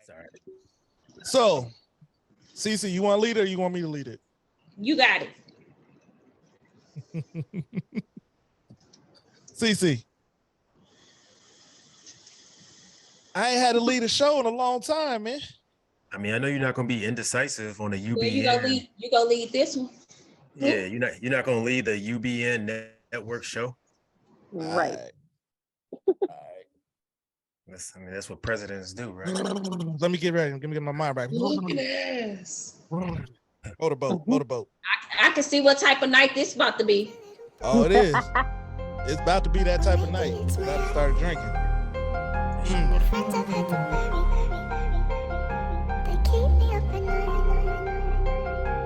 Sorry. So, CiCi, you want to lead it or you want me to lead it? You got it. CiCi. I ain't had to lead a show in a long time, man. I mean, I know you're not gonna be indecisive on the UBN. Yeah, you gonna lead this one. Yeah, you're not gonna lead the UBN network show. Right. All right. That's what presidents do, right? Let me get ready. Let me get my mind right. Look at this. Motorboat. I can see what type of night this about to be. Oh, it is. It's about to be that type of night. About to start drinking.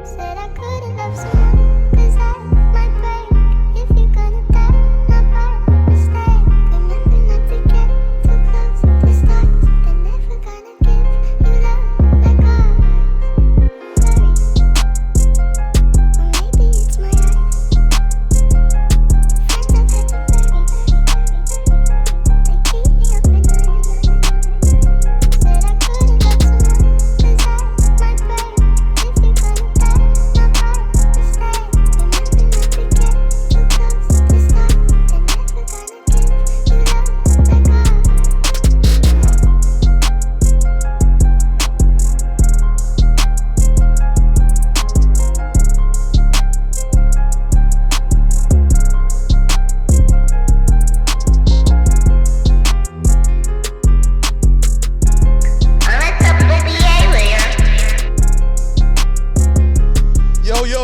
Said I couldn't love someone, 'cause I might break. If you're gonna die, not by mistake. Remember not to get too close to stars. They're never gonna give you love like ours. Or maybe it's my eyes. The friends I've had to bury, they keep me up at night. Said I couldn't love someone, 'cause I might break. If you're gonna die, not by mistake. Remember not to get too close to stars. They're never gonna give you love like ours. Alright, baby,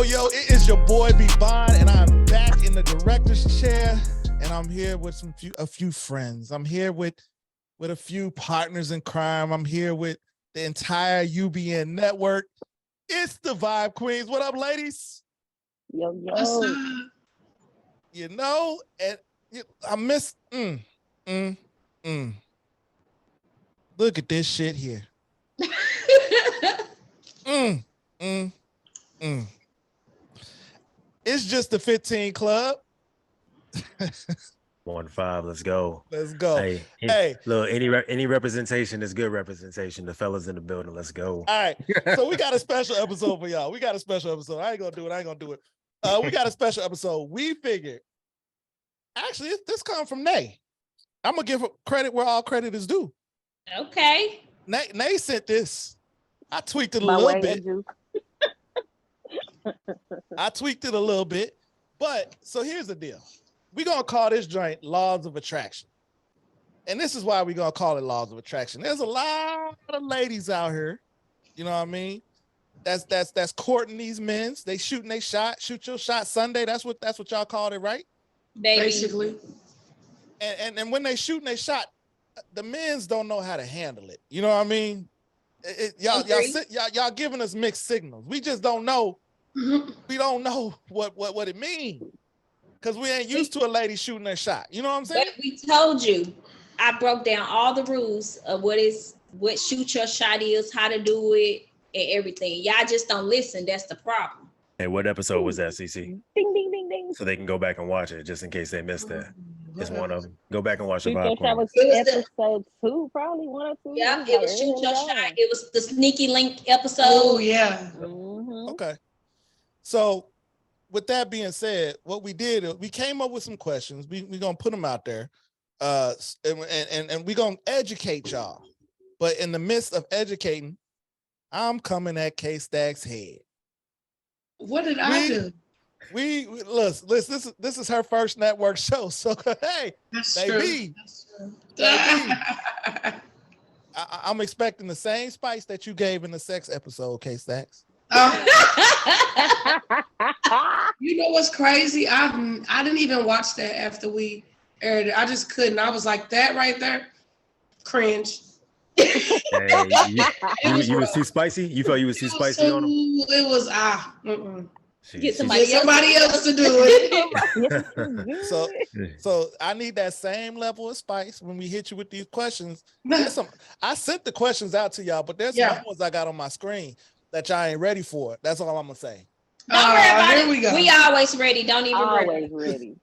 Yo, it is your boy B.Bond, and I'm back in the director's chair, and I'm here with a few friends. I'm here with a few partners in crime. I'm here with the entire UBN network. It's the V.I.B.E Queenz. What up, ladies? Yo. You know, and I miss. Look at this shit here. It's just the 15 club. 1-5, let's go. Let's go. Hey, look, any representation is good representation. The fellas in the building, let's go. All right. So we got a special episode for y'all. I ain't gonna do it. We got a special episode. We figured, actually, this comes from Nay. I'm gonna give credit where all credit is due. Okay. Nay sent this. I tweaked it a little bit. But so here's the deal. We're gonna call this joint Laws of Attraction. And this is why we're gonna call it Laws of Attraction. There's a lot of ladies out here, you know what I mean? That's courting these men. They shooting their shot, shoot your shot Sunday. That's what y'all called it, right? Baby. Basically. And when they shooting their shot, the men's don't know how to handle it. You know what I mean? Y'all giving us mixed signals. We just don't know. We don't know what it means. Because we ain't used to a lady shooting their shot. You know what I'm saying? But we told you. I broke down all the rules of what shoot your shot is, how to do it, and everything. Y'all just don't listen. That's the problem. Hey, what episode was that, CiCi? Ding, ding, ding, ding. So they can go back and watch it just in case they missed that. It's one of them. Go back and watch the That V.I.B.E was It was episode 2, probably 1 or 2. Yeah, it was shoot your shot. It was the sneaky link episode. Oh, yeah. Mm-hmm. Okay. So with that being said, what we did, we came up with some questions. We're going to put them out there. And we're going to educate y'all. But in the midst of educating, I'm coming at KStackz head. What did I do? Listen, this is her first network show. So hey, That's baby, true. That's true. baby. I'm expecting the same spice that you gave in the sex episode, KStackz. You know what's crazy? I didn't even watch that after we aired it. I just couldn't. I was like, that right there, cringe. Hey, you was too spicy? You felt you was too spicy on them? It was Get somebody else to do it. So I need that same level of spice when we hit you with these questions. I sent the questions out to y'all, but there's some ones I got on my screen that y'all ain't ready for. That's all I'm gonna say. Don't worry about here it. We go. We always ready. Don't even Always ready.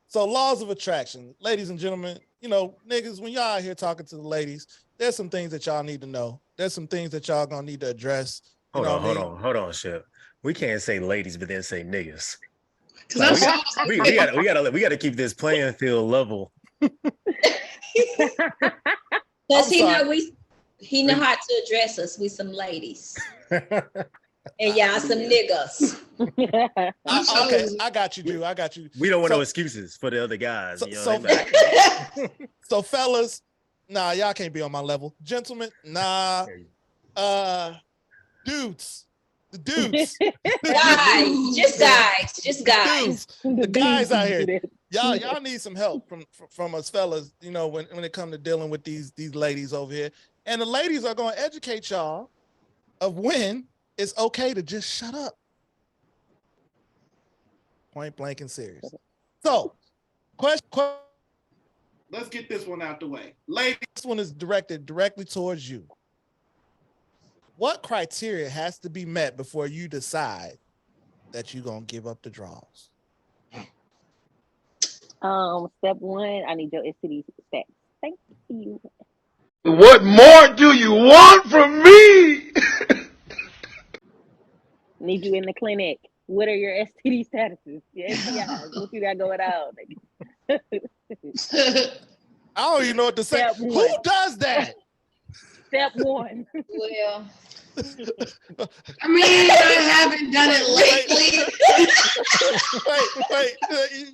So laws of attraction, ladies and gentlemen, you know, niggas, when y'all out here talking to the ladies, there's some things that y'all need to know. There's some things that y'all gonna need to address. Hold on, Shep. We can't say ladies, but then say niggas. Because Like, we gotta keep this playing field level. Because he know how to address us. We some ladies. And y'all some niggas. Okay, I got you, Drew. I got you. We don't want no excuses for the other guys. So fellas, nah, y'all can't be on my level. Gentlemen, nah. Dudes. The dudes. Just guys. The guys out here. Y'all need some help from us fellas, you know, when it comes to dealing with these ladies over here. And the ladies are gonna educate y'all of when it's okay to just shut up. Point blank and serious. So, question. Let's get this one out the way. Ladies, this one is directed directly towards you. What criteria has to be met before you decide that you're gonna give up the draws? Step one, I need your STD stats. Thank you. What more do you want from me? Need you in the clinic. What are your STD statuses? Your STIs. What you got going on? I don't even know what to say. Step Who one. does that? Step one. Well, I mean, I haven't done it lately. Wait.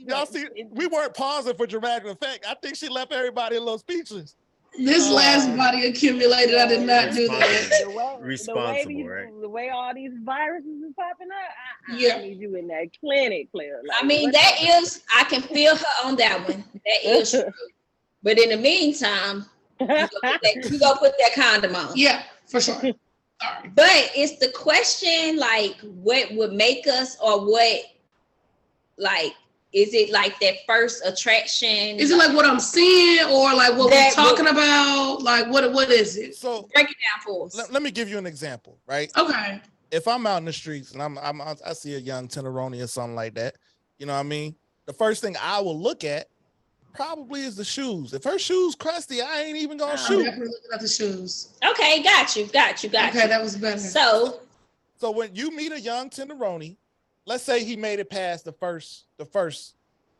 Y'all see, we weren't pausing for dramatic effect. I think she left everybody a little speechless. This last body accumulated, I did not do that. The way all these viruses is popping up, I need you in that clinic, player. I mean, I can feel her on that one. That is true. But in the meantime, you go put that condom on. Yeah, for sure. Sorry. But it's the question, like, what would make us, or what, like, is it like that first attraction? Is it like what I'm seeing, or like what we're talking about? Like what is it? So break it down for us. Let me give you an example, right? Okay. If I'm out in the streets and I see a young tenderoni or something like that, you know what I mean? The first thing I will look at probably is the shoes. If her shoes crusty, I ain't even gonna shoot. I'm definitely looking at the shoes. Okay, got you. Okay, that was better. So when you meet a young tenderoni, let's say he made it past the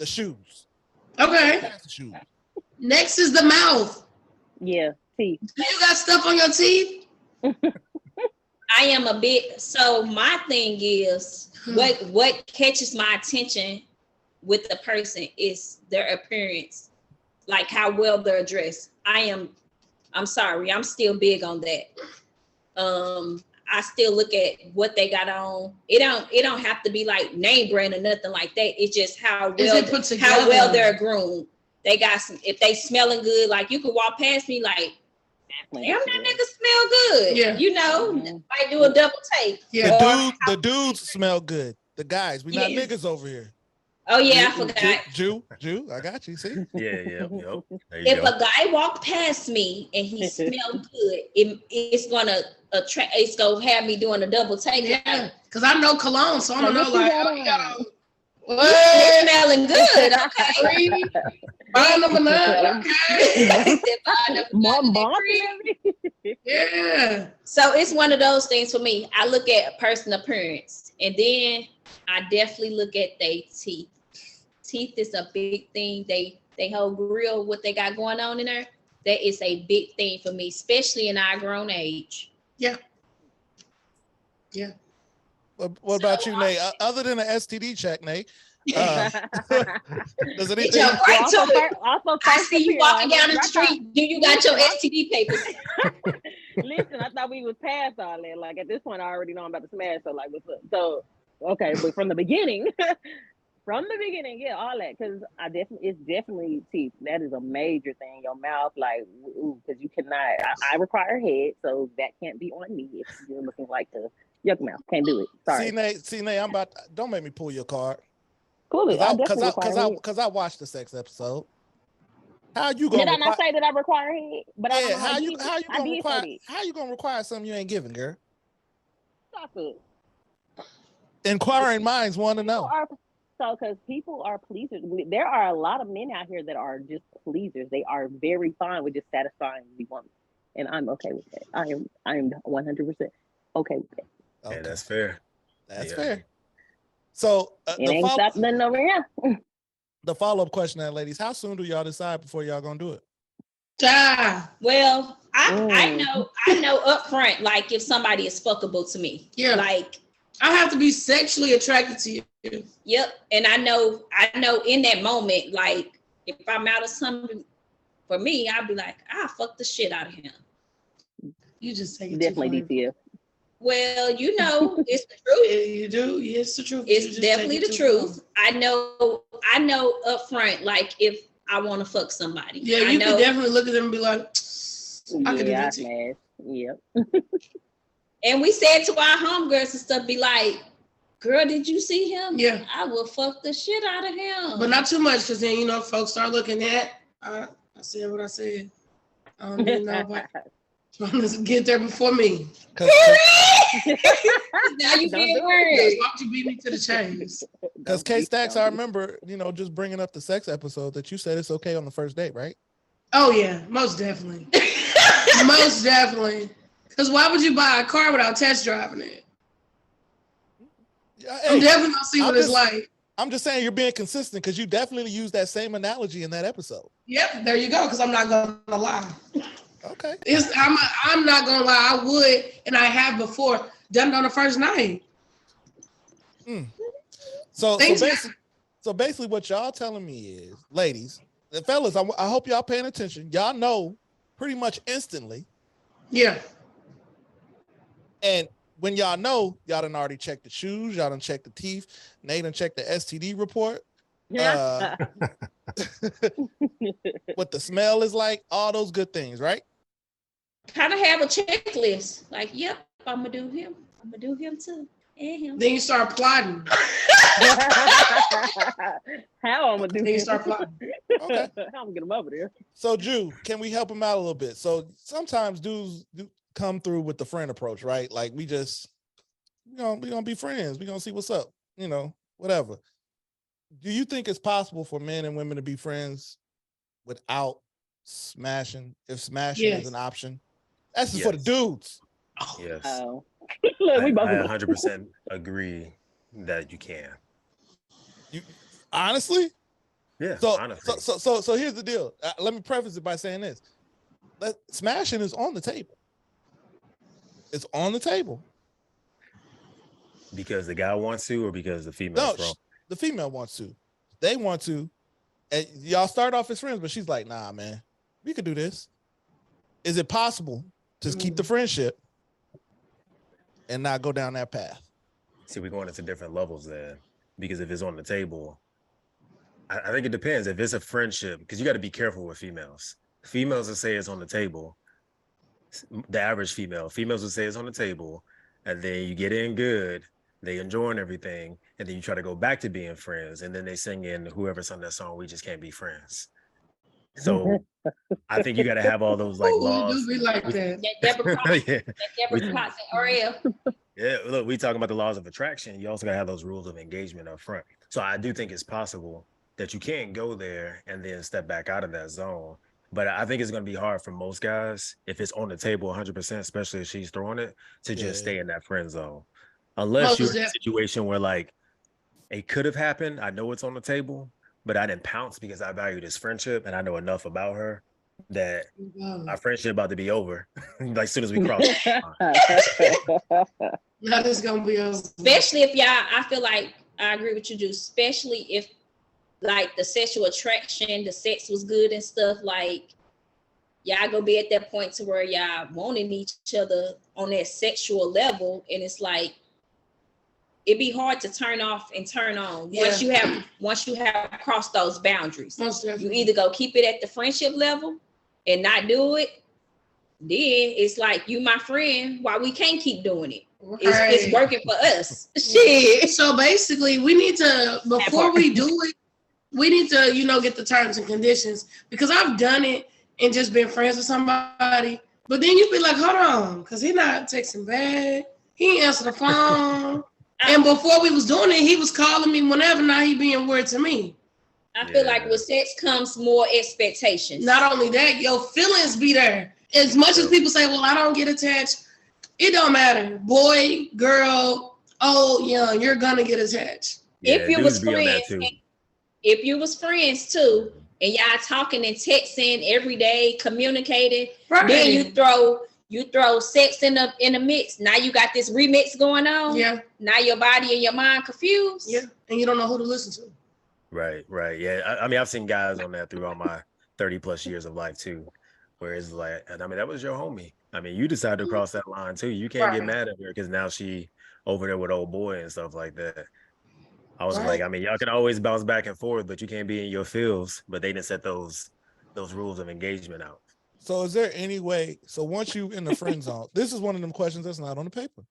shoes. Okay. Past the shoes. Next is the mouth. Yeah, teeth. Do you got stuff on your teeth? I am a bit. So my thing is, what catches my attention with the person is their appearance, like how well they're dressed. I'm sorry, I'm still big on that. I still look at what they got on. It don't have to be like name brand or nothing like that. It's just how well they're groomed. They got some. If they smelling good, like you could walk past me like, damn, that nigga smell good. Yeah, you know, might do a double take. Yeah, the dudes smell good. The guys, we not niggas over here. Oh yeah, I forgot. Jew, I got you. See? Yeah. If a guy walked past me and he smelled good, it's gonna attract. It's gonna have me doing a double take. Yeah, because I know cologne, so I'm gonna know like, what? You're smelling good. Okay. Bond number 9. Okay. Yeah. So it's one of those things for me. I look at a person's appearance, and then I definitely look at their teeth. Teeth is a big thing. They whole grill, what they got going on in there. That is a big thing for me, especially in our grown age. Yeah. What about you, Nate? Other than an STD check, Nate, does anything? I see you walking down the street. Do you got your STD papers? Listen, I thought we was past all that. Like at this point, I already know I'm about to smash. So like, what's up? So okay, but from the beginning, yeah, all that, because it's definitely teeth. That is a major thing. Your mouth, like, because you cannot. I require head, so that can't be on me if you're looking like the yuck mouth. Can't do it. Sorry. See, Nate, don't make me pull your card. Cool. Because I watched the sex episode. How you gonna? Did I not say that I require head? But yeah, how you gonna require something you ain't giving, girl? Stop it. Inquiring minds want to know. So, because people are pleasers. There are a lot of men out here that are just pleasers. They are very fine with just satisfying the woman. and I'm okay with that. I am 100% okay with that. Yeah, Okay. that's fair. That's Yeah. fair. So It ain't stop nothing over here. the follow-up question, then, ladies, how soon do y'all decide before y'all gonna do it? Well, I Mm. know up front, like if somebody is fuckable to me. Yeah. Like, I have to be sexually attracted to you. yep. And I know in that moment, like if I'm out of something for me, I'll be like, I'll fuck the shit out of him. You just take it Definitely too far. DTF. Well, you know, it's the truth. Yeah, you do. Yeah, it's the truth. You It's just definitely take the it too far. truth. I know up front, like if I want to fuck somebody. Yeah, I you know, can definitely look at them and be like, I can do Yeah, I that too. smash. Yep. and we said to our homegirls and stuff, be like, girl, did you see him? Yeah. I will fuck the shit out of him. But not too much, because then, you know, folks start looking at, I said what I said. I don't even know if I trying to get there before me. now you Don't being do weird. Why don't you beat me to the chase? Because KStackz, I remember, just bringing up the sex episode that you said it's okay on the first date, right? Oh, yeah, most definitely. Most definitely. Because why would you buy a car without test driving it? Yeah, I'm hey, definitely going to see what it's just- like. I'm just saying you're being consistent because you definitely used that same analogy in that episode. Yep, there you go, because I'm not going to lie. Okay. I'm not going to lie. I would, and I have before, done it on the first night. So Thanks, basically what y'all telling me is, ladies and fellas, I hope y'all paying attention. Y'all know pretty much instantly. Yeah. And when y'all know, y'all done already checked the shoes, y'all done checked the teeth, Nate done checked the STD report, what the smell is like, all those good things, right? Kind of have a checklist. Like, yep, I'm gonna do him. I'm gonna do him too. And him. Then you start plotting. How I'm gonna do Then you this? start plotting. Okay. How I'm gonna get him over there? So, Drew, can we help him out a little bit? So sometimes dudes do come through with the friend approach, right? Like we gonna be friends. We gonna see what's up, whatever. Do you think it's possible for men and women to be friends without smashing? If smashing Yes. is an option, that's just for the dudes. Yes. Oh, look, we both. I 100% agree that you can. You honestly? Yeah, So, honestly. so here's the deal. Let me preface it by saying this: smashing is on the table. It's on the table. Because the guy wants to, or because the female's wrong? The female wants to. They want to. And y'all start off as friends, but she's like, nah, man, we could do this. Is it possible to keep the friendship and not go down that path? See, we're going into different levels there. Because if it's on the table, I think it depends. If it's a friendship, because you got to be careful with females. Females will say it's on the table. The average females will say it's on the table, and then you get in good, they enjoying everything, and then you try to go back to being friends, and then they sing in whoever sung that song, "We Just Can't Be Friends." So I think you got to have all those like Ooh, laws. you do be like that. That Deborah Cox, Yeah. that Deborah Cox and Ariel. Yeah, look, we talking about the laws of attraction. You also got to have those rules of engagement up front. So I do think it's possible that you can go there and then step back out of that zone. But I think it's going to be hard for most guys, if it's on the table 100%, especially if she's throwing it, to just stay in that friend zone. Unless you're in a situation where like it could have happened. I know it's on the table, but I didn't pounce because I value this friendship and I know enough about her that our friendship about to be over like as soon as we cross. That is gonna be us. Especially if y'all, I feel like I agree with you, Drew. Especially if like the sexual attraction, the sex was good and stuff. Like y'all gonna be at that point to where y'all wanting each other on that sexual level, and it's like it'd be hard to turn off and turn on once you have crossed those boundaries. You either go keep it at the friendship level and not do it. Then it's like you my friend, why we can't keep doing it. It's working for us. Shit. So basically, we need to, before we do it, we need to, get the terms and conditions, because I've done it and just been friends with somebody, but then you be like, hold on, because he not texting back. He ain't answer the phone. And before we was doing it, he was calling me whenever. Now he being weird to me. I feel like with sex comes more expectations. Not only that, your feelings be there. as much as people say, well, I don't get attached, it don't matter. Boy, girl, old, young, you're gonna get attached. Yeah, if you dudes was be on that friends, too. if you was friends too, and y'all talking and texting every day, communicating, Right. then you throw sex in the mix. Now you got this remix going on. Yeah, Now your body and your mind confused. yeah. And you don't know who to listen to. Right. Yeah. I mean, I've seen guys on that throughout my 30 plus years of life too, where it's like, and I mean, that was your homie. I mean, you decided to cross that line too. You can't get Right. mad at her because now she over there with old boy and stuff like that. I was Right. like, I mean, y'all can always bounce back and forth, but you can't be in your feels. But they didn't set those rules of engagement out. So is there any way? So once you in the friend zone, this is one of them questions that's not on the paper.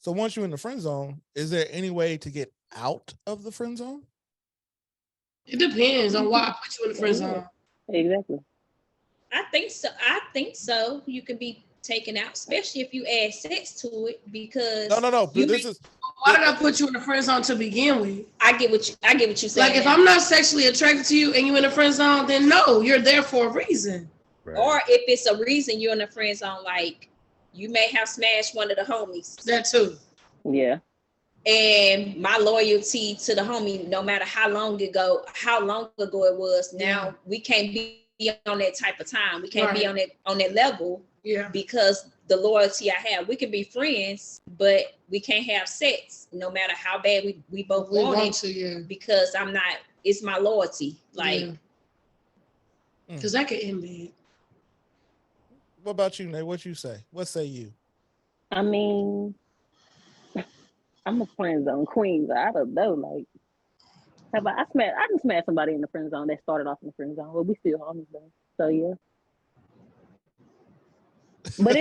So once you're in the friend zone, is there any way to get out of the friend zone? It depends on why I put you in the friend zone. Exactly. I think so. You can be taken out, especially if you add sex to it, because No. you This may- is Why did I put you in the friend zone to begin with? I get what you saying. Like, if I'm not sexually attracted to you and you in the friend zone, then no, you're there for a reason. Right. Or if it's a reason you're in the friend zone, like you may have smashed one of the homies. That too. Yeah. And my loyalty to the homie, no matter how long ago it was, now we can't be on that type of time. We can't be Right. on that level Yeah. because the loyalty I have. We can be friends, but we can't have sex, no matter how bad we both We want want it, to, yeah. because it's my loyalty. Like, Because that could end bad. what about you, Nate? What you say? What say you? I mean, I'm a friend zone queen. I don't know. Like, I just smashed somebody in the friend zone that started off in the friend zone. Well, we still homies though. So yeah. But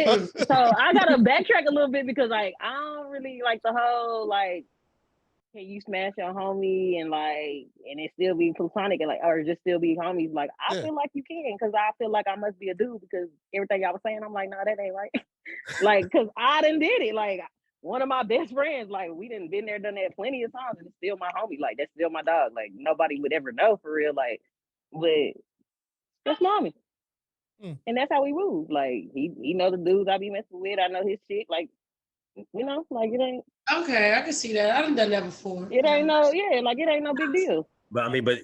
so I gotta backtrack a little bit because like I don't really like the whole like, can you smash your homie and it still be platonic and like, or just still be homies? Like I feel like you can, because I feel like I must be a dude because everything y'all was saying, I'm like, no, that ain't right. Like, because I done did it. Like one of my best friends, like we done been there, done that plenty of times, and it's still my homie. Like that's still my dog. Like nobody would ever know for real. Like, but that's mommy. And that's how we move. Like he know the dudes I be messing with. I know his shit. Like, you know, like it ain't. Okay, I can see that. I done done that before. It ain't no, like it ain't no big deal. But I mean, but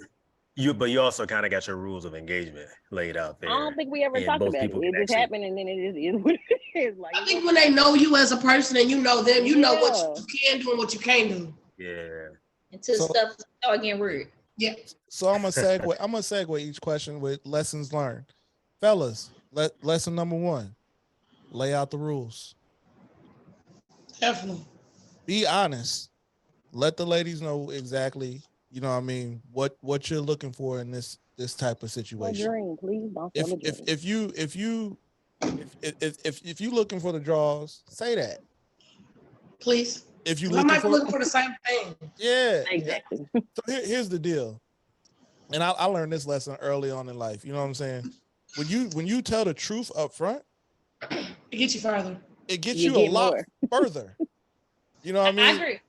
you also kind of got your rules of engagement laid out there. I don't think we ever and talked both about it. people It can just actually- happened, and then it just is what it is. Like I think when they know you as a person and you know them, you know what you can do and what you can't do. Yeah. until stuff start getting weird. Yeah. So I'm gonna segue each question with lessons learned. Fellas, lesson number 1, lay out the rules. Definitely. Be honest. Let the ladies know exactly, you know what I mean, what you're looking for in this type of situation. dream, please don't sell a dream. If you looking for the draws, say that. Please. If you I might be looking for the same thing. Yeah. Exactly. So here's the deal. And I learned this lesson early on in life. You know what I'm saying? When you tell the truth up front, it gets you further. It gets you a lot further. You know what I mean? I agree.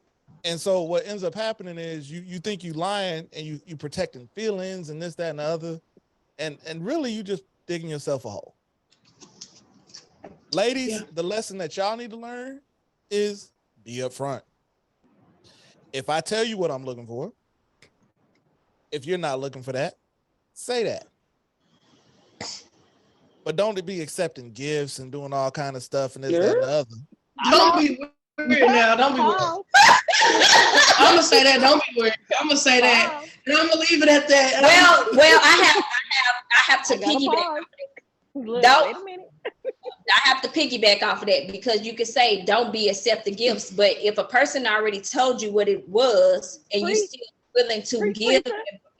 And so what ends up happening is you think you lying and you protecting feelings and this, that, and the other. And really you just digging yourself a hole. Ladies, the lesson that y'all need to learn is be upfront. If I tell you what I'm looking for, if you're not looking for that, say that. But don't be accepting gifts and doing all kind of stuff and this, that, and the other. Don't be weird now. Don't be weird. I'm gonna say that. Don't be weird. I'm gonna say that, and I'm gonna leave it at that. Well, I have to piggyback. Wait a minute. I have to piggyback off of that, because you could say don't be accepting gifts, but if a person already told you what it was and you still willing to give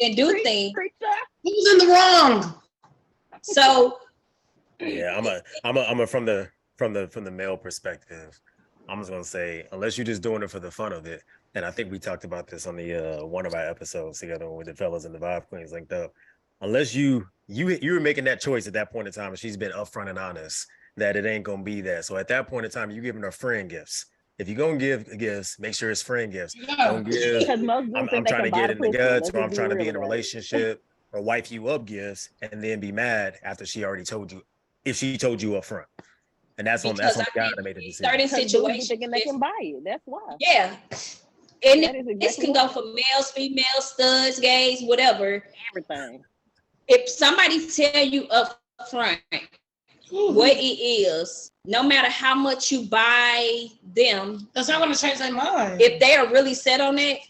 and do things, who's in the wrong? So yeah, I'm a from the male perspective, I'm just gonna say, unless you're just doing it for the fun of it, and I think we talked about this on the one of our episodes together with the fellas and the V.I.B.E Queenz linked up. Unless you were making that choice at that point in time, and she's been upfront and honest that it ain't gonna be that. So at that point in time, you're giving her friend gifts. If you're gonna give gifts, make sure it's friend gifts. Don't give, I'm trying to get in the guts, or I'm trying to be in a relationship, or wife you up gifts, and then be mad after she already told you if she told you up front. And that's on Because the I guy think that made the in decision. certain Because dudes be situations, thinking they can buy it. That's why. yeah. And That is this exactly can go why. for males, females, studs, gays, whatever. Everything. If somebody tell you up front what it is, no matter how much you buy them, That's not gonna change their mind. if they are really set on it,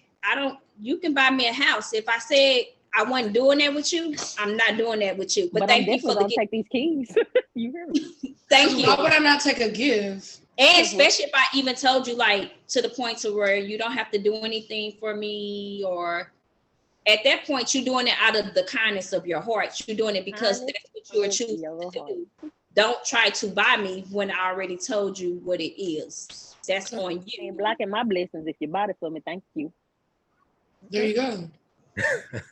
you can buy me a house. If I said I wasn't doing that with you, I'm not doing that with you. But I'm thank you definitely for the gonna gift. take these keys. You hear me? Thank you. Why would I not take a gift? And especially if I even told you, like, to the point to where you don't have to do anything for me, or at that point you're doing it out of the kindness of your heart. You're doing it because Kindness that's what you are of choosing your to heart. do. Don't try to buy me when I already told you what it is. That's on You you. ain't blocking my blessings if you bought it for me. Thank you. There you go.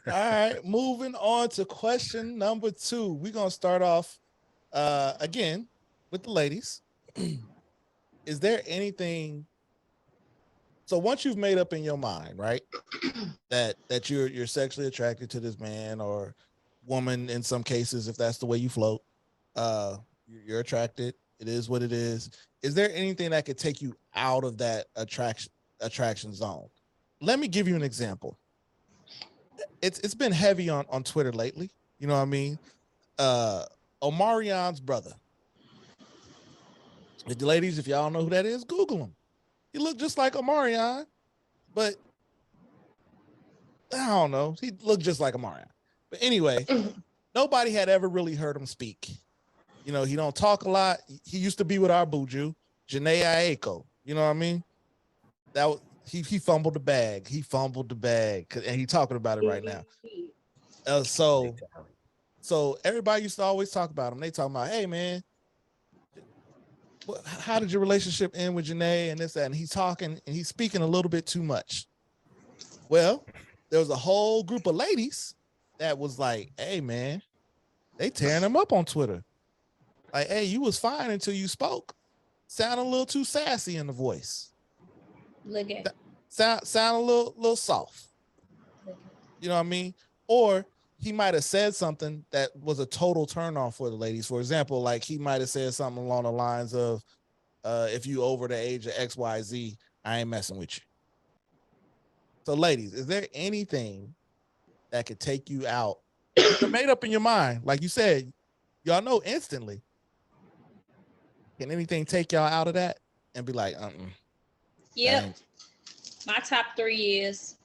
All right, moving on to question number 2. We're gonna start off again with the ladies. Is there anything? So once you've made up in your mind, right, that you're sexually attracted to this man or woman in some cases, if that's the way you float, you're attracted. It is what it is. Is there anything that could take you out of that attraction zone? Let me give you an example. It's been heavy on Twitter lately. You know what I mean? Omarion's brother. The ladies, if y'all know who that is, Google him. He looked just like Omarion, but I don't know. He looked just like Omarion. But anyway, nobody had ever really heard him speak. You know, he don't talk a lot. He used to be with our Buju, Janae Aiko. You know what I mean? That was, he fumbled the bag. He fumbled the bag, and he talking about it right now. So everybody used to always talk about him. They talking about, hey man, how did your relationship end with Janae and this, that? And he's talking and he's speaking a little bit too much. Well, there was a whole group of ladies that was like, hey man, they tearing him up on Twitter. Like, hey, you was fine until you spoke. Sound a little too sassy in the voice. Look at sound a little soft. You know what I mean? Or he might have said something that was a total turn off for the ladies. For example, like he might have said something along the lines of, if you over the age of XYZ, I ain't messing with you. So ladies, is there anything that could take you out? You're made up in your mind. Like you said, y'all know instantly. Can anything take y'all out of that and be like, Yep. My top 3 is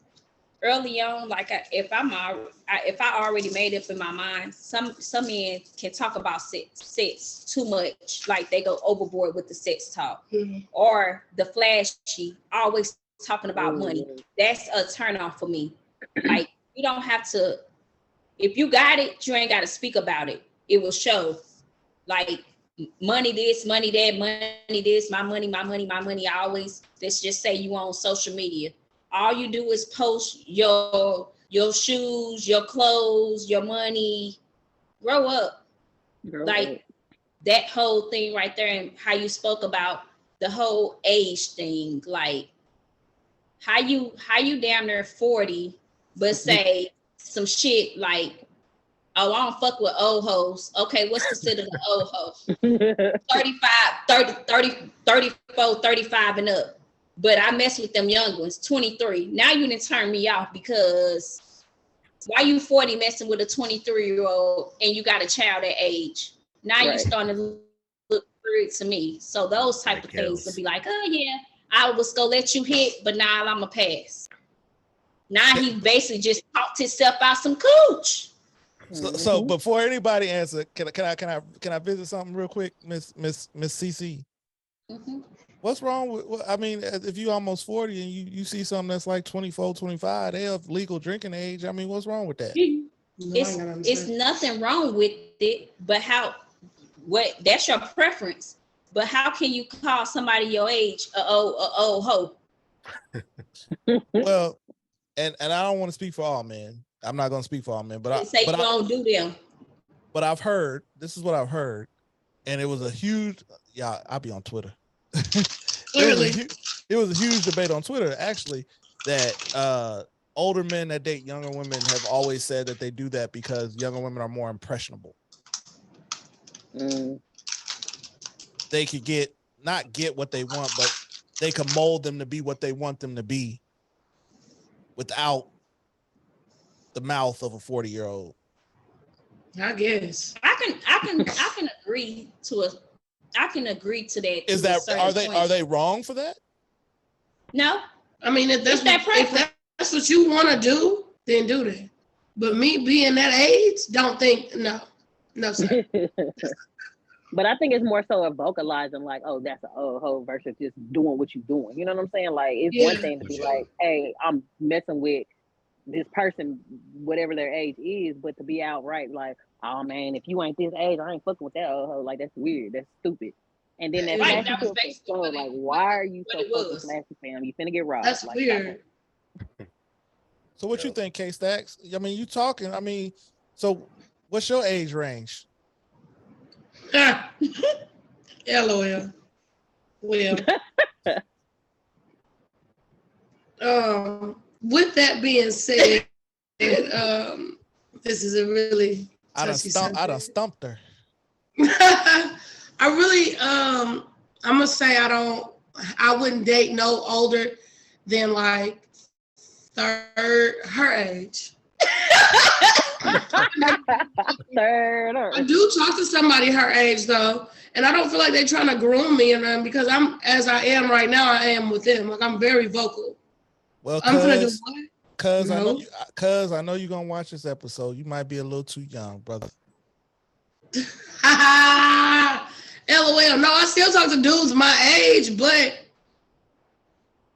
early on. Like if I already made up in my mind, some men can talk about sex too much. Like they go overboard with the sex talk, or the flashy, always talking about money. That's a turn off for me. Like you don't have to. If you got it, you ain't got to speak about it. It will show. Like money this, money that, money this, my money, my money, my money. I always, let's just say you on social media. All you do is post your shoes, your clothes, your money. Grow up. That whole thing right there, and how you spoke about the whole age thing. Like how you damn near 40, but say some shit like, oh, I don't fuck with old hoes. Okay, what's considered an old hoe? 34, 35 and up. But I mess with them young ones, 23. Now you done turn me off, because why you 40 messing with a 23-year-old and you got a child at age? Now you starting to look weird to me. So those type of things will be like, oh yeah, I was gonna let you hit, but now I'm a pass. Now he basically just talked himself out some cooch. So before anybody answer, can I visit something real quick, Miss CiCi? What's wrong with? I mean, if you almost 40 and you see something that's like 24, 25, they have legal drinking age. I mean, what's wrong with that? It's nothing wrong with it, but that's your preference. But how can you call somebody your age a old hoe? Well, and I don't want to speak for all men. I'm not going to speak for all men, but you don't do them. But I've heard, this is what I've heard, and it was a huge, I'll be on Twitter. It was a huge debate on Twitter, actually, that older men that date younger women have always said that they do that because younger women are more impressionable. they could not get what they want, but they can mold them to be what they want them to be without the mouth of a 40-year-old. I guess. I can agree to that. Is that are they wrong for that? No. I mean, if that's what you want to do, then do that. But me being that age, don't think no, sir. But I think it's more so of vocalizing like, oh, that's an old hoe versus just doing what you're doing. You know what I'm saying? Like, it's one thing to be like, hey, I'm messing with this person, whatever their age is, but to be outright like, oh man, if you ain't this age, I ain't fucking with that old hoe. Like, that's weird. That's stupid. And then that right, flashy stuff, like, why are you so fucking flashy, fam? You finna get robbed. That's like, weird. So what you think, KStackz? I mean, you talking. I mean, so what's your age range? LOL. Well, with that being said, this is a really I done stumped her. I really, I'm gonna say I wouldn't date no older than like her age. I do talk to somebody her age though, and I don't feel like they're trying to groom me and them because I'm as I am right now. I am with them. Like I'm very vocal. Well, I'm gonna do what? Cause I know you're gonna watch this episode. You might be a little too young, brother. LOL. No, I still talk to dudes my age, but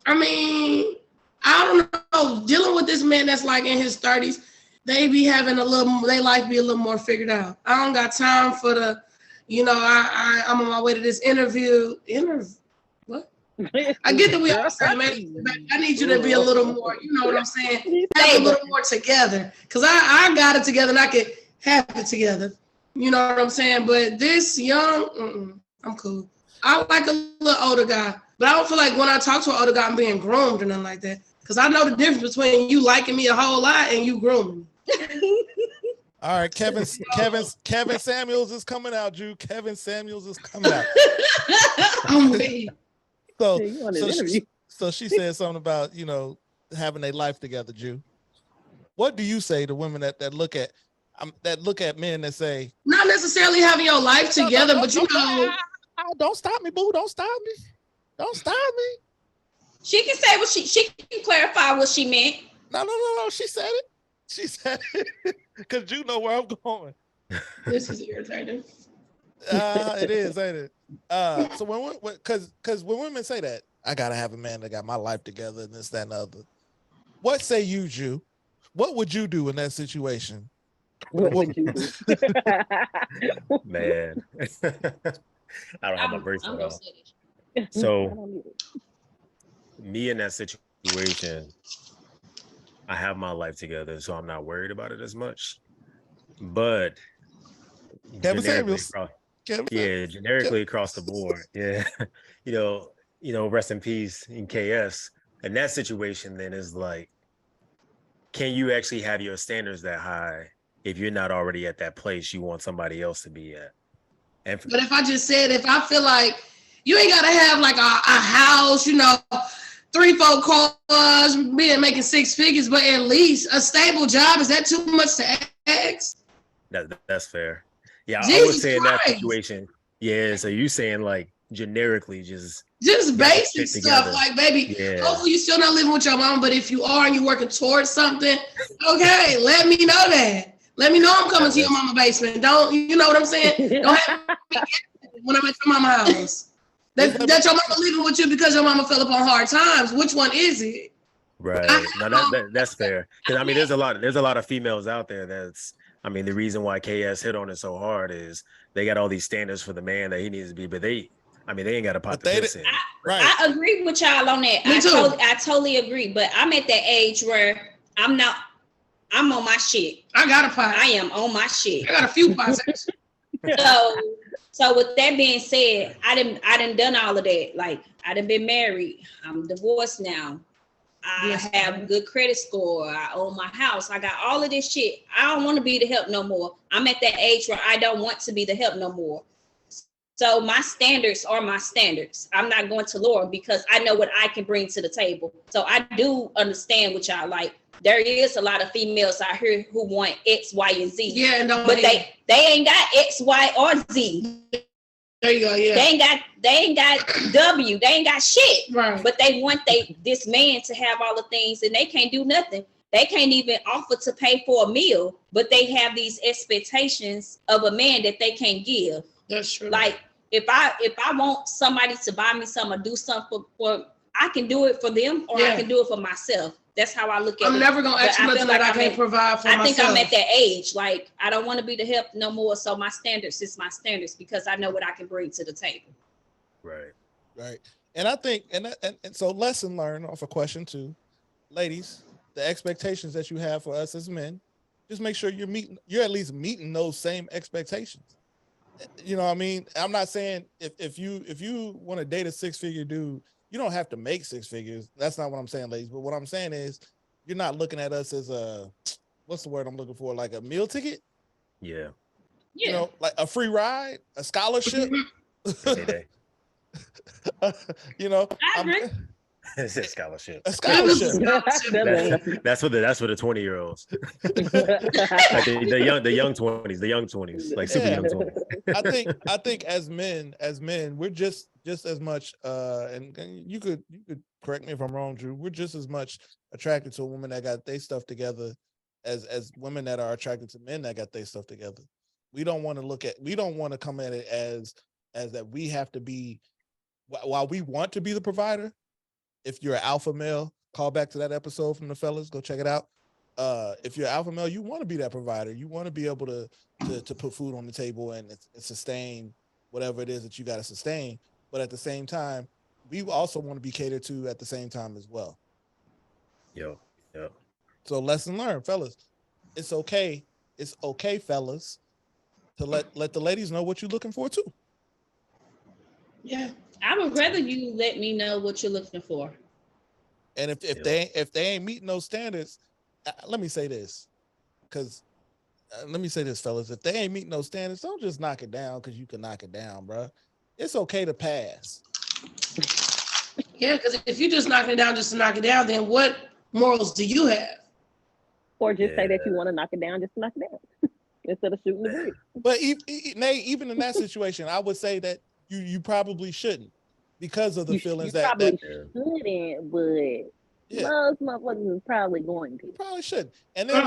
I mean, I don't know. Dealing with this man that's like in his 30s, they be having their life be a little more figured out. I don't got time for the, I'm on my way to this interview. What? I get that we all say, man, I need you to be a little more, you know what I'm saying? Have a little more together. Because I got it together and I could have it together. You know what I'm saying? But this young, I'm cool. I like a little older guy. But I don't feel like when I talk to an older guy, I'm being groomed or nothing like that. Because I know the difference between you liking me a whole lot and you grooming me. All right, Kevin Samuels is coming out, Drew. Kevin Samuels is coming out. I'm weak. So she said something about, having a life together, Drew. What do you say to women that look at men that say, not necessarily having your life together, but don't stop me, boo. Don't stop me. Don't stop me. She can say what she can clarify what she meant. No. She said it. She said it because you know where I'm going. This is irritating. It is, ain't it? So because when women say that, I gotta have a man that got my life together and this, that, and the other. What say you, Jew? What would you do in that situation? What would you do? Man, I don't have my brace on. So, me in that situation, I have my life together, so I'm not worried about it as much. But generically across the board, rest in peace in KS. In that situation, then is like, can you actually have your standards that high if you're not already at that place you want somebody else to be at? But if I just said, if I feel like you ain't gotta have like a house, 3-4 cars, making 6 figures, but at least a stable job, is that too much to ask? That's fair. Yeah, Jesus I would say in that Christ. situation. Yeah, so you saying like generically just basic stuff, like baby, hopefully you still not living with your mom, but if you are and you're working towards something, okay, let me know that. Let me know I'm coming to your mama basement. Don't, you know what I'm saying? Don't have me when I'm at your mama house. That your mama living with you because your mama fell upon hard times. Which one is it? Right. No, that's fair. Because I mean, there's a lot of females out there that's. I mean, the reason why KS hit on it so hard is they got all these standards for the man that he needs to be, but they ain't got to pot the piss in. Right. I agree with y'all on that. I totally agree, but I'm at that age where I'm on my shit. I got a pot. I am on my shit. I got a few pots. So with that being said, I done done all of that. Like I done been married. I'm divorced now. I have good credit score. I own my house. I got all of this shit. I don't want to be the help no more. I'm at that age where I don't want to be the help no more. So my standards are my standards. I'm not going to lower them because I know what I can bring to the table. So I do understand what y'all like. There is a lot of females out here who want X, Y, and Z. Yeah, and but they ain't got X, Y, or Z. There you go. Yeah. They ain't got W. They ain't got shit. Right. But they want this man to have all the things, and they can't do nothing. They can't even offer to pay for a meal, but they have these expectations of a man that they can't give. That's true. Like if I want somebody to buy me something or do something for I can do it for them, or I can do it for myself. That's how I look at it. I'm never gonna ask you nothing that I can't provide for myself. I think I'm at that age. Like I don't want to be the help no more. So my standards is my standards because I know what I can bring to the table. Right. Right. And I think, and so lesson learned off of question 2, ladies, the expectations that you have for us as men, just make sure you're at least meeting those same expectations. You know what I mean? I'm not saying if you want to date a 6-figure dude, you don't have to make 6 figures. That's not what I'm saying, ladies. But what I'm saying is you're not looking at us as a, what's the word I'm looking for? Like a meal ticket? Yeah. You know, like a free ride, a scholarship. You know, I agree. It's a scholarship. A scholarship. That's for the 20-year-olds. Like the young 20s, like super young 20s. I think as men, we're just as much and you could correct me if I'm wrong, Drew. We're just as much attracted to a woman that got their stuff together as women that are attracted to men that got their stuff together. We don't want to come at it as that we have to be, while we want to be the provider. If you're an alpha male, call back to that episode from the fellas, go check it out. If you're an alpha male, you want to be that provider. You want to be able to put food on the table and sustain whatever it is that you got to sustain. But at the same time, we also want to be catered to at the same time as well. Yo. So lesson learned, fellas. It's okay, fellas, to let the ladies know what you're looking for too. Yeah. I would rather you let me know what you're looking for. And if they ain't meeting those standards, let me say this, fellas. If they ain't meeting those standards, don't just knock it down because you can knock it down, bro. It's okay to pass. Yeah, because if you just knock it down just to knock it down, then what morals do you have? Or just say that you want to knock it down just to knock it down instead of shooting the breeze. But even in that situation, I would say that you probably shouldn't, because of the feelings you that shouldn't, but most motherfuckers is probably going to. You probably shouldn't. And then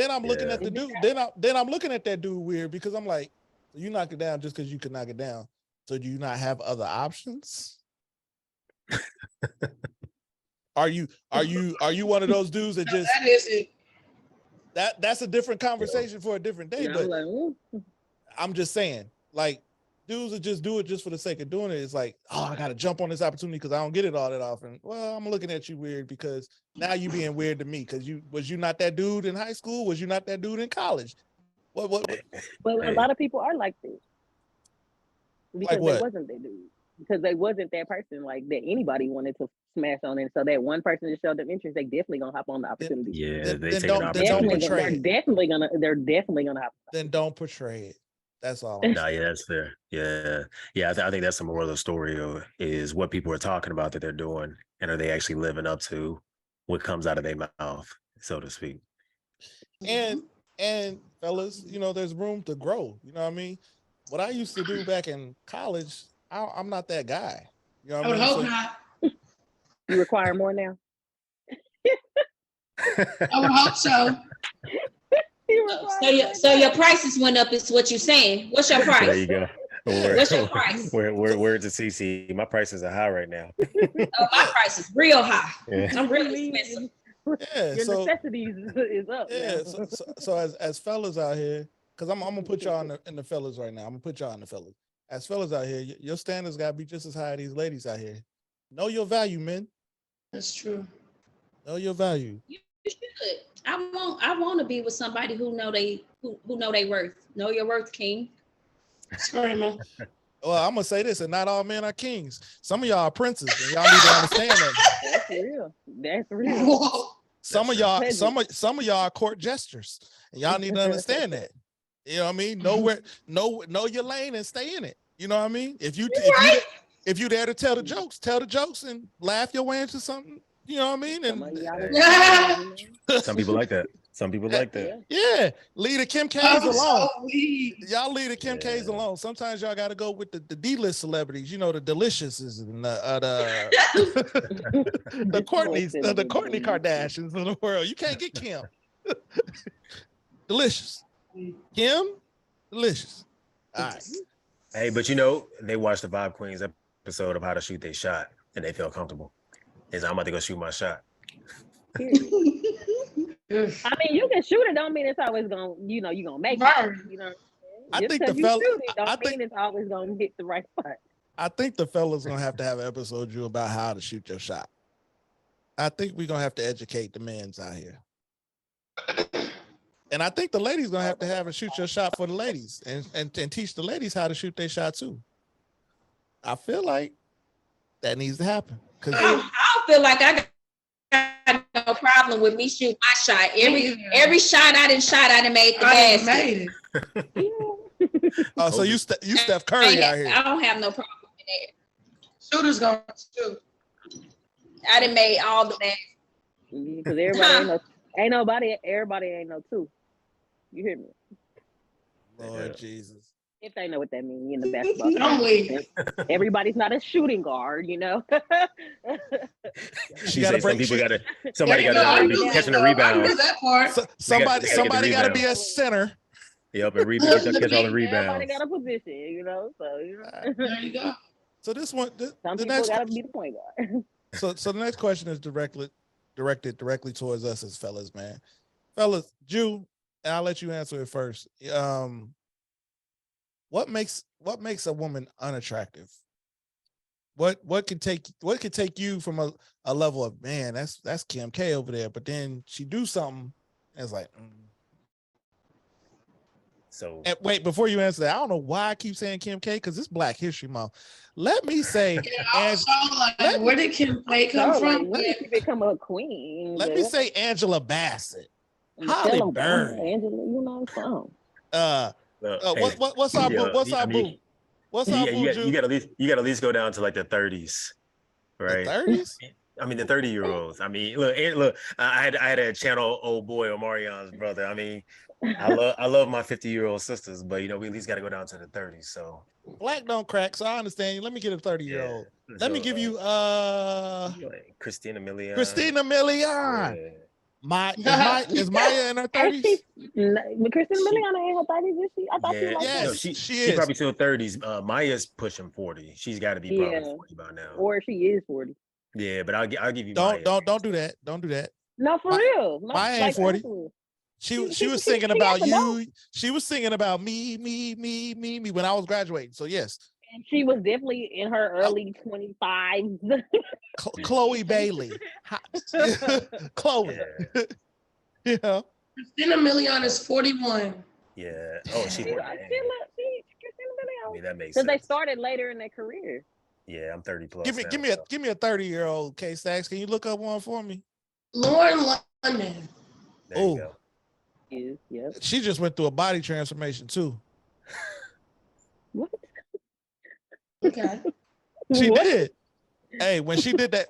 I'm looking at the dude. Then I'm looking at that dude weird because I'm like, you knock it down just because you can knock it down. So do you not have other options? Are you one of those dudes that just that is it? That's a different conversation for a different day. But I'm just saying, like, dudes that just do it just for the sake of doing it. It's like, oh, I gotta jump on this opportunity because I don't get it all that often. Well, I'm looking at you weird because now you being weird to me because was you not that dude in high school? Was you not that dude in college? What? Well, a lot of people are like this because like what? they wasn't that dude. Because they wasn't that person like that anybody wanted to smash on, and so that one person that showed them interest, they definitely gonna hop on the opportunity. Yeah, they take don't portray it. They're definitely gonna hop. Then don't portray it. That's all. No, yeah, that's fair. Yeah. I think that's the moral of the story is what people are talking about that they're doing, and are they actually living up to what comes out of their mouth, so to speak. And fellas, there's room to grow. You know what I mean? What I used to do back in college, I'm not that guy. You know what I mean? I would hope not. You require more now? I would hope so. So your prices went up is what you're saying. What's your price? There you go. What's your price? Where's the CiCi? My prices are high right now. Oh, my price is real high. Yeah. I'm really expensive. Yeah, Your necessities is up. Yeah, so as fellas out here, because I'm gonna put y'all in the fellas right now. I'm gonna put y'all in the fellas. As fellas out here, your standards gotta be just as high as these ladies out here. Know your value, men. That's true. Know your value. You should. I want to be with somebody who know they worth. Know your worth, King. Sorry, man. Well, I'm gonna say this, and not all men are kings. Some of y'all are princes, and y'all need to understand that. That's real. Whoa. Some of y'all are court jesters, and y'all need to understand that. You know what I mean? Know your lane and stay in it. You know what I mean? If you there to tell the jokes and laugh your way into something. You know what I mean? Some of And y'all Some people like that. Some people like that. yeah, leave the Kim K's I'm alone. so weak. Y'all leave the Kim K's alone. Sometimes y'all got to go with the D-list celebrities. You know, the Deliciouses and the Courtney Kardashians of the world. You can't get Kim. Delicious. Kim, delicious. All right. Hey, but you know, they watched the V.I.B.E Queenz episode of How to Shoot Their Shot, and they felt comfortable. Is I'm about to go shoot my shot. I mean, you can shoot it. Don't mean it's always gonna, you're gonna make it. You know, I just think because the you fella. shoot it, don't I mean think it's always gonna hit the right spot. I think the fella's gonna have to have an episode, Drew, about how to shoot your shot. I think we're gonna have to educate the men's out here. And I think the ladies gonna have to have a shoot your shot for the ladies and teach the ladies how to shoot their shot too. I feel like that needs to happen. Cause I feel like I got no problem with me shooting my shot. Every shot I done made the basket. Made it. oh, so you Steph Curry out here. I don't have no problem with that. Shooters gonna shoot. I done made all the baskets. Because everybody ain't no two. You hear me? Lord Jesus. If they know what that means in the basketball. I'm weak. Everybody's not a shooting guard, you know. She gotta break. Somebody gotta be catching the rebound. That part. Somebody gotta be a center. Yep, and catch all the rebounds. Everybody got a position, you know. So There you go. So this one, some the people next gotta be the point guard. So the next question is directed directly towards us as fellas, man. Fellas, Jew, and I'll let you answer it first. What makes a woman unattractive? What could take you from a level of, man, that's Kim K over there, but then she do something and it's like So and wait, before you answer that, I don't know why I keep saying Kim K, because it's Black History Month. Let me say, where did Kim K come from? When did she become a queen? Let me say Angela Bassett, Holly Berry, Angela, you know something. What's our boo? What's our boo? What's our boo? You got at least go down to like the 30s, right? The 30s? I mean, the 30-year-olds. I mean, look. I had a channel old boy Omarion's brother. I mean, I love my 50-year-old sisters, but we at least got to go down to the 30s. So Black don't crack, so I understand you. Let me get a 30-year-old. Let me give you Christina Milian. Christina Milian. Yeah. Is Maya in her 30s? But Christina Milian in her 30s, is she? I thought she was like yes, she is. She's probably still 30s. Maya's pushing 40. She's got to be probably 40 by now. Or she is 40. Yeah, but I'll give you. Don't do that. Don't do that. No, for real. Maya ain't 40. She was singing about you. She was singing about me when I was graduating. So yes. And she was definitely in her early 25s. Chloe Bailey. Chloe. Yeah. Christina Milian is 41. Yeah. Oh, she's. I mean, that makes sense. Because they started later in their career. Yeah, I'm 30 plus. Give me a 30-year-old KStackz. Can you look up one for me? Lauren London. There you go. Yep. She just went through a body transformation too. What? Okay. She did. Hey, when she did that,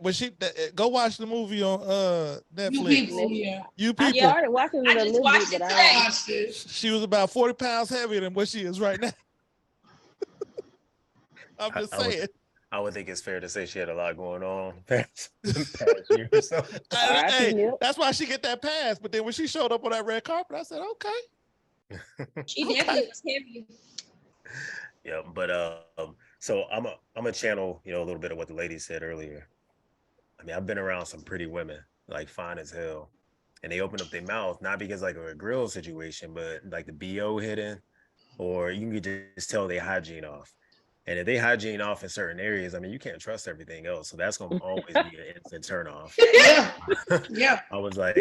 go watch the movie on Netflix. You people. I started watching it a little bit, but she was about 40 pounds heavier than what she is right now. I'm just saying. I would think it's fair to say she had a lot going on past year or so. Hey, that's why she get that pass. But then when she showed up on that red carpet, I said, okay. She definitely was heavy. Yeah, but so I'm a channel, a little bit of what the lady said earlier. I mean, I've been around some pretty women, like fine as hell, and they open up their mouth not because like a grill situation, but like the BO hidden, or you can just tell they hygiene off. And if they hygiene off in certain areas, I mean, you can't trust everything else. So that's going to always be an instant turn off. Yeah. I was like,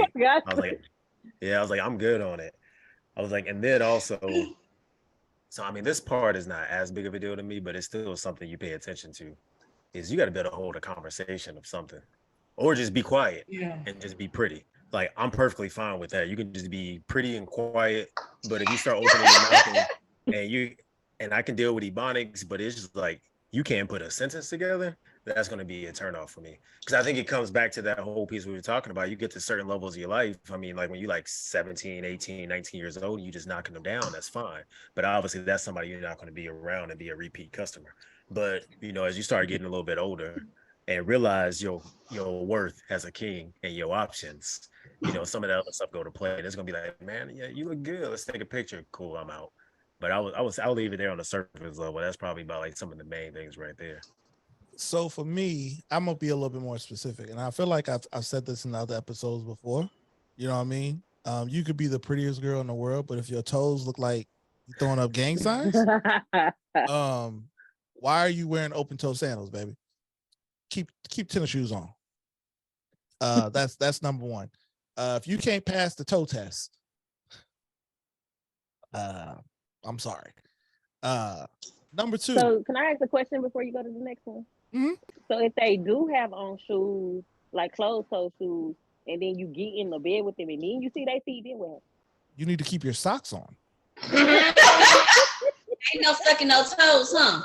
I'm good on it. I was like, and then also, so I mean, this part is not as big of a deal to me, but it's still something you pay attention to. Is you got to be able to hold a conversation of something, or just be quiet and just be pretty. like I'm perfectly fine with that. You can just be pretty and quiet, but if you start opening your mouth and I can deal with ebonics, but it's just like you can't put a sentence together, that's going to be a turnoff for me. Because I think it comes back to that whole piece we were talking about. You get to certain levels of your life. I mean, like when you're like 17, 18, 19 years old, you just knocking them down, that's fine. But obviously that's somebody you're not going to be around and be a repeat customer. But as you start getting a little bit older and realize your worth as a king and your options, some of that other stuff go to play. And it's gonna be like, man, yeah, you look good. Let's take a picture. Cool, I'm out. But I'll leave it there on the surface level. That's probably about like some of the main things right there. So for me, I'm gonna be a little bit more specific, and I feel like I've said this in other episodes before. You know what I mean? You could be the prettiest girl in the world, but if your toes look like you throwing up gang signs, why are you wearing open toe sandals, baby? Keep tennis shoes on. That's number one. If you can't pass the toe test, I'm sorry. Number two. So can I ask a question before you go to the next one? Mhm. So if they do have on shoes, like closed toe shoes, and then you get in the bed with them and then you see they feet, then what? You need to keep your socks on. Ain't no sucking no toes, huh?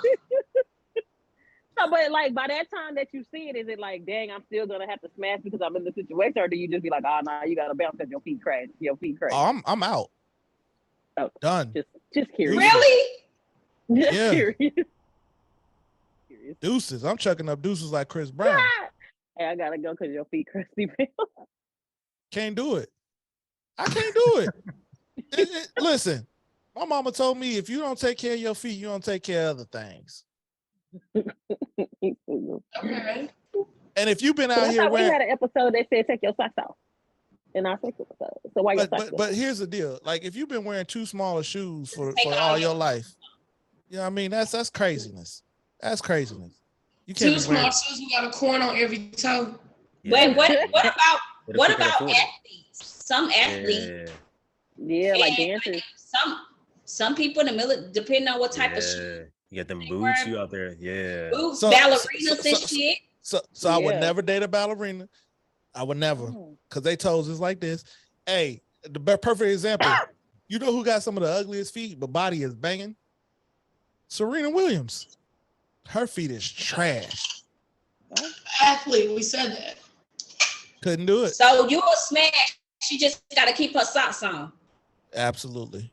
So, but like by that time that you see it, is it like, dang, I'm still gonna have to smash because I'm in the situation, or do you just be like, oh no, you gotta bounce because your feet crash, Oh, I'm out. Oh, done. Just curious. Really? Just Yeah. curious. Deuces. I'm chucking up deuces like Chris Brown. Hey, I gotta go because your feet crusty. Can't do it. I can't do it. Listen, my mama told me if you don't take care of your feet, you don't take care of other things. Okay. And if you've been So out I here thought we wearing, had an episode that said take your socks off in our sex episode. So why your socks? but here's the deal: like if you've been wearing too small of shoes for Take all all your your- life, you know what I mean? That's craziness. That's craziness. You can't Two be wearing. small shoes, you got a corn on every toe. Wait, what about But if what you can about afford it. athletes? Some athletes, Yeah, like and dancers. some people in the middle, depending on what type of shoe, You got them They boots, wear- you out there. Yeah. boots, So- ballerinas so- and so- shit. So I would Yeah. never date a ballerina. I would never, Oh. because they toes is like this. Hey, the perfect example. You know who got some of the ugliest feet, but body is banging? Serena Williams. Her feet is trash. Athlete, we said that. Couldn't do it. So you a smash. She just got to keep her socks on. Absolutely.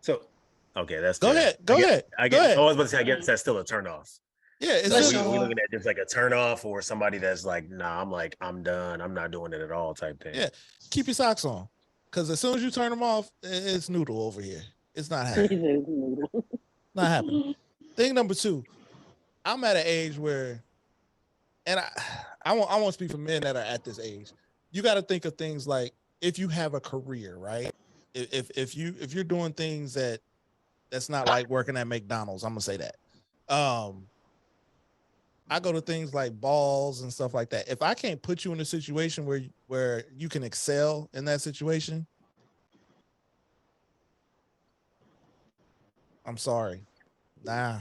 So, okay, that's Go fair. ahead. Go ahead. I Go guess. ahead. I was about to say, I guess that's still a turn off. Yeah, it's So Let's just, go. we looking at just like a turn off or somebody that's like, nah, I'm done. I'm not doing it at all type thing. Yeah. Keep your socks on. Because as soon as you turn them off, it's noodle over here. It's not happening. Not happening. Thing number two, I'm at an age where, and I won't speak for men that are at this age. You got to think of things like if you have a career, right? If you're doing things that's not like working at McDonald's, I'm gonna say that. I go to things like balls and stuff like that. If I can't put you in a situation where you can excel in that situation, I'm sorry. Nah.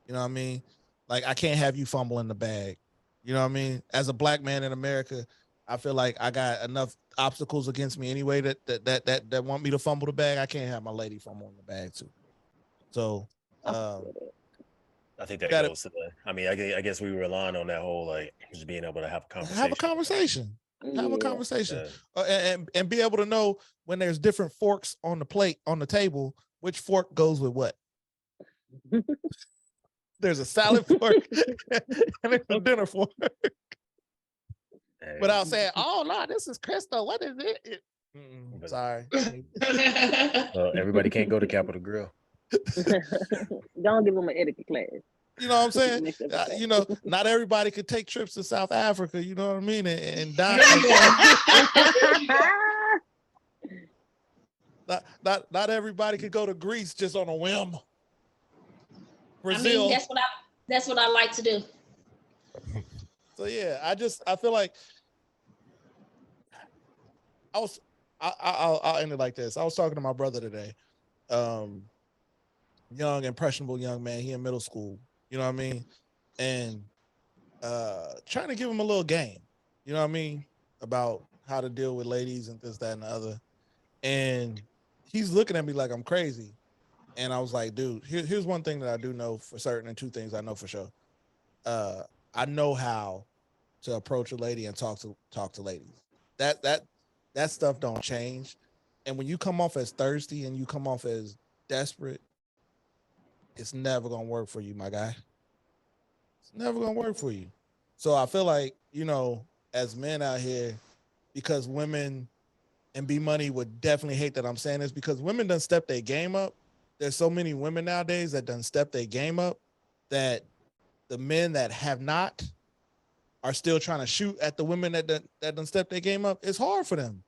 You know what I mean? Like I can't have you fumbling the bag. You know what I mean? As a black man in America, I feel like I got enough obstacles against me anyway that want me to fumble the bag. I can't have my lady fumbling the bag too. So I think that Gotta- goes to the. I mean, I guess we relying on that whole like just being able to have a conversation. have a conversation. Have a Yeah. conversation. And be able to know when there's different forks on the plate on the table, which fork goes with what. There's a salad fork and there's a dinner fork. Hey, Without saying, "Oh no, this is Crystal. What is it?" Sorry. well, everybody can't go to Capitol Grill. Don't give them an etiquette class. You know what I'm saying? Mix it up. You know, not everybody could take trips to South Africa. You know what I mean? And dine. Not everybody could go to Greece just on a whim. Brazil. I mean, that's what I like to do. So yeah, I feel like I'll end it like this. I was talking to my brother today. Young, impressionable young man. He in middle school. You know what I mean? And trying to give him a little game. you know what I mean, about how to deal with ladies and this, that, and the other. And he's looking at me like I'm crazy. And I was like, dude, here's one thing that I do know for certain, and two things I know for sure. I know how to approach a lady and talk to ladies. That stuff don't change. And when you come off as thirsty and you come off as desperate, it's never gonna work for you, my guy. It's never gonna work for you. So I feel like, you know, as men out here, because women and B.Money would definitely hate that I'm saying this, because women done step their game up. There's so many women nowadays that done step their game up that the men that have not are still trying to shoot at the women that done step their game up. It's hard for them.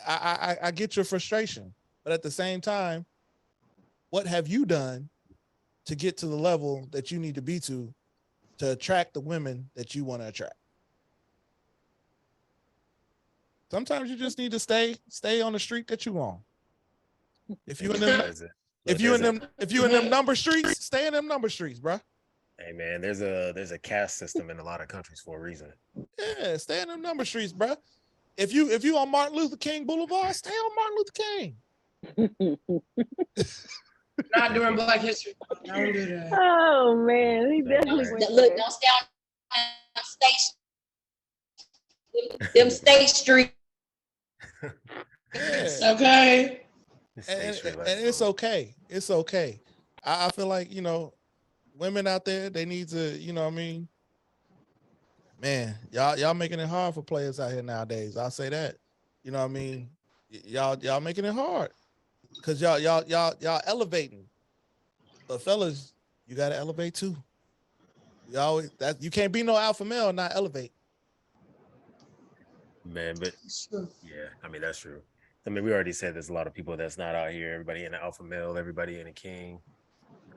I get your frustration, but at the same time, what have you done to get to the level that you need to be to attract the women that you want to attract? Sometimes you just need to stay on the street that you on. If you in them number streets, stay in them number streets, bro. Hey man, there's a caste system in a lot of countries for a reason. Yeah, stay in them number streets, bro. If you on Martin Luther King Boulevard, stay on Martin Luther King. Not during Black History. Don't do that. Oh man, he definitely went Look, there. don't stay on them state street. Yeah. Okay. And it's okay. It's okay. I feel like, you know, women out there, they need to, you know what I mean? Man, y'all making it hard for players out here nowadays. I'll say that. You know what I mean? Y'all making it hard. Cause y'all elevating. But fellas, you gotta elevate too. You can't be no alpha male and not elevate. Man, but yeah, I mean that's true. I mean, we already said there's a lot of people that's not out here. Everybody in the alpha male, everybody in a king.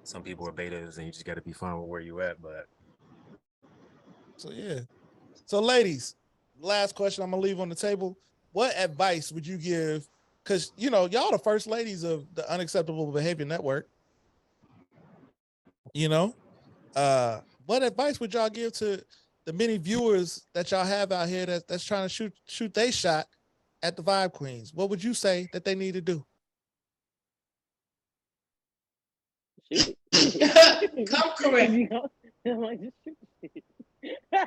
Some people are betas, and you just got to be fine with where you at. But so yeah. So ladies, last question I'm gonna leave on the table. What advice would you give? Because you know y'all the first ladies of the Unacceptable Behavior Network. You know, what advice would y'all give to the many viewers that y'all have out here that's trying to shoot their shot at the V.I.B.E Queenz? What would you say that they need to do? Come correct.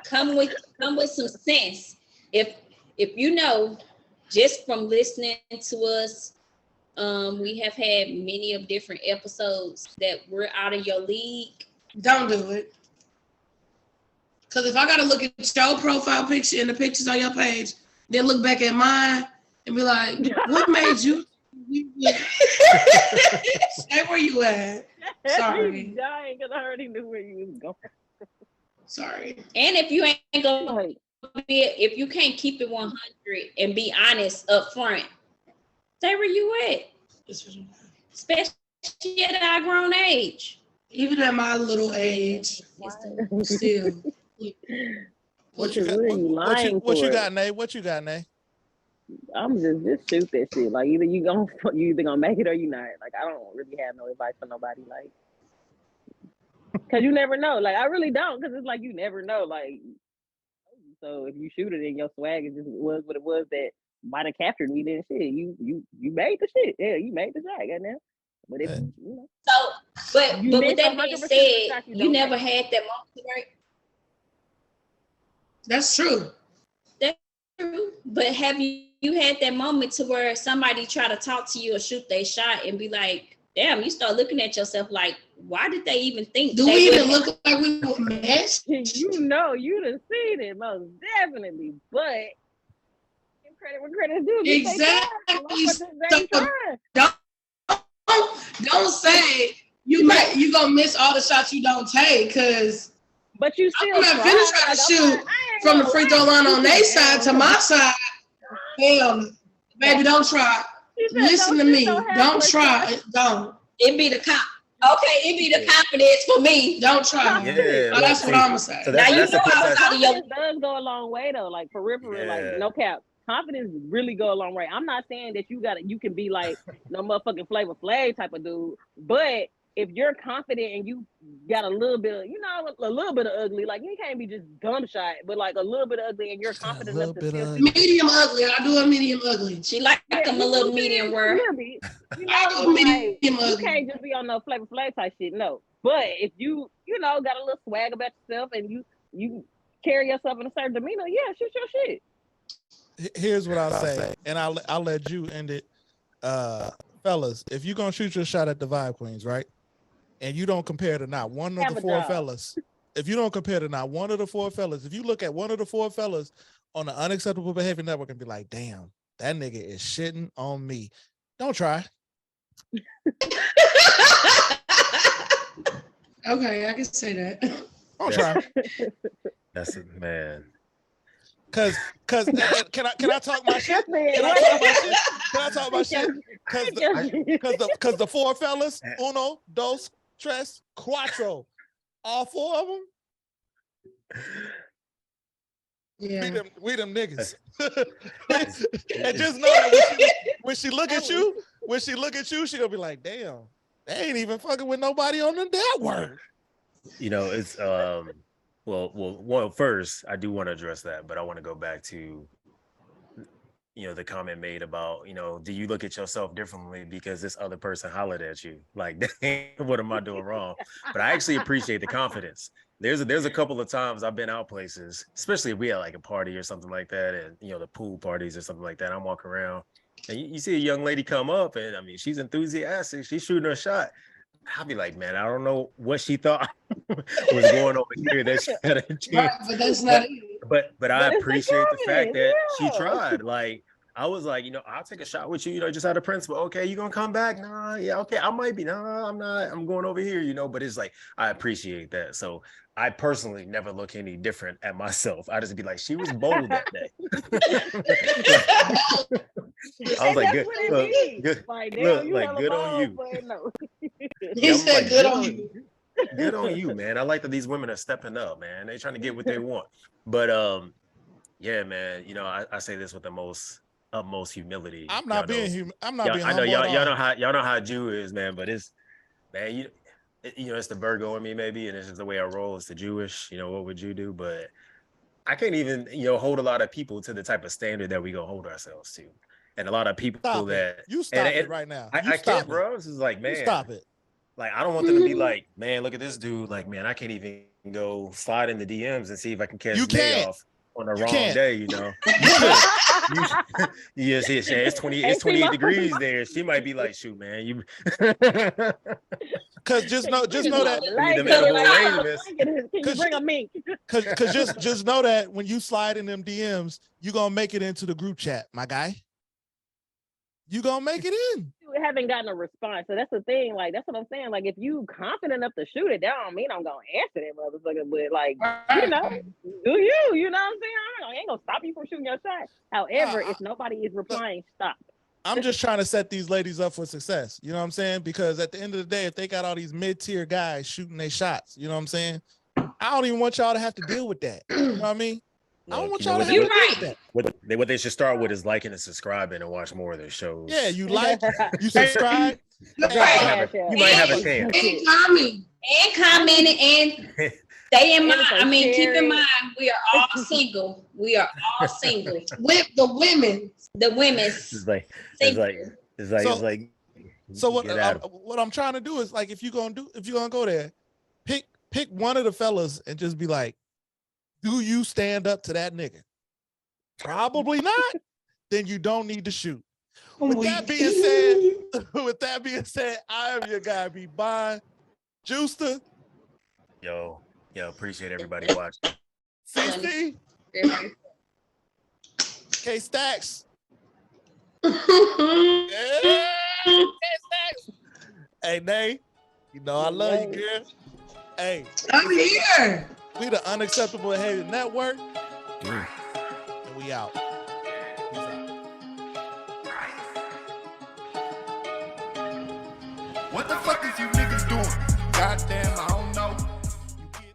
Come with some sense. If you know, just from listening to us, we have had many of different episodes that we're out of your league. Don't do it. Because if I got to look at your profile picture and the pictures on your page, then look back at mine and be like, what made you? Stay where you at. Sorry. He's dying because I already knew where you was going. Sorry. And if you ain't gonna if you can't keep it 100 and be honest up front, stay where you at. Especially at our grown age. Even at my little age, still. What you got, Nay? What you got, Nay? I'm just shoot that shit. Like you either gonna make it or you not. Like I don't really have no advice for nobody. Like, cause you never know. Like I really don't. Cause it's like you never know. Like, so if you shoot it and your swag is just was what it was that might have captured me, then shit, you made the shit. Yeah, you made the shot, goddamn. But if you know. So, but with that being said, you never had that moment, right? That's true. That's true. But have you had that moment to where somebody try to talk to you or shoot their shot and be like, damn, you start looking at yourself like, why did they even think? Do we even look like we were meshed? You know, you done seen it most definitely, but give credit where credit's due. Exactly. Don't say you gonna miss all the shots you don't take, because but you still I'm not finna try to shoot from the free throw line on their side to my side. Damn, baby, don't try. Listen to me. Don't try. Don't. It be the it be the confidence for me. Don't try. Yeah, that's what I'm gonna say. So now you know confidence does go a long way though. Like for real, like no cap. Confidence really go a long way. I'm not saying that you can be like no motherfucking Flavor Flav type of dude, but if you're confident and you got a little bit of, a little bit of ugly, like you can't be just dumb shot, but like a little bit of ugly, and you're Just got a confident little enough to bit still of- Medium ugly. I do a medium ugly. She like them a little medium rare. little bit, you know, I do but, medium like, you ugly. can't just be on no Flavor Flav type shit. No, but if you got a little swag about yourself and you carry yourself in a certain demeanor, yeah, shoot your shit. Here's what I'll say, and I'll let you end it. Fellas, if you're gonna shoot your shot at the V.I.B.E Queenz, right? And you don't compare to not one of Have the a four job. fellas, if you don't compare to not one of the four fellas, if you look at one of the four fellas on the Unacceptable Behavior Network and be like, damn, that nigga is shitting on me. Don't try. Okay, I can say that. Don't try. That's it, man. Cause can I talk my shit? Man, Can I talk my shit? Can I talk my shit? Cause the four fellas, uno, dos, tres, cuatro, all four of them, Yeah. we them niggas. And just know that when she look at you, she'll be like, damn, they ain't even fucking with nobody on the network. You know, it's well, first I do want to address that, but I want to go back to, the comment made about, do you look at yourself differently because this other person hollered at you? Like, dang, what am I doing wrong? But I actually appreciate the confidence. There's a couple of times I've been out places, especially if we had like a party or something like that, and the pool parties or something like that. I'm walking around and you see a young lady come up, and I mean, she's enthusiastic, she's shooting her shot. I'll be like, man, I don't know what she thought was going over here. That she had a chance. Right, but that's not it. But I appreciate the fact that she yeah. tried. Like, I was like, I'll take a shot with you, just out of principle. Okay, you gonna come back? Nah, yeah, okay, I might be. Nah, I'm not. I'm going over here, But it's like, I appreciate that. So I personally never look any different at myself. I just be like, she was bold that day. I was like, good, good, Like, look, damn, like good on you. No. He I'm said like, good on you. Good on you, man. I like that these women are stepping up, man. They trying to get what they want. But yeah, man. I say this with the utmost humility. I'm not being I know humble at y'all all. know how a Jew is, man. But it's, man, it's the Virgo in me maybe, and it's just the way I roll. It's the Jewish. What would you do? But I can't even hold a lot of people to the type of standard that we gonna hold ourselves to, and a lot of people Stop that it. You stop it right now. I can't, bro. This is like, man. You stop it. Like, I don't want them to be like, man, look at this dude. Like, man, I can't even go slide in the DMs and see if I can catch Day off on the wrong day, Yeah, see, it's 28 degrees there. She might be like, shoot, man, you. Cause just know that. Can you bring a mink? Cause just know that when you slide in them DMs, you gonna make it into the group chat, my guy. You gonna make it in. You haven't gotten a response, so that's the thing. Like, that's what I'm saying. Like, if you confident enough to shoot it, that don't mean I'm gonna answer that motherfucker. But like, do you? You know what I'm saying? I ain't gonna stop you from shooting your shot. However, if nobody is replying, stop. I'm just trying to set these ladies up for success. You know what I'm saying? Because at the end of the day, if they got all these mid-tier guys shooting their shots, you know what I'm saying? I don't even want y'all to have to deal with that. You know what I mean? I don't want y'all to have to deal with that. What they should start with is liking and subscribing and watch more of their shows. Yeah, you like, you subscribe. You might have a chance. And commenting and stay in mind. I mean, keep in mind, we are all single. We are all single. With the women. The women's. It's like. So what I'm trying to do is, like, if you're gonna go there, pick one of the fellas and just be like, do you stand up to that nigga? Probably not. Then you don't need to shoot. With that being said, I am your guy, B.Bond. Juicer. Yo, appreciate everybody watching. CiCi. KStackz. Yeah. KStackz. Hey, Nay, I love you, girl. Hey, I'm here. We the Unacceptable Behavior Network. And we out. Peace out. What the fuck is you niggas doing? Goddamn, I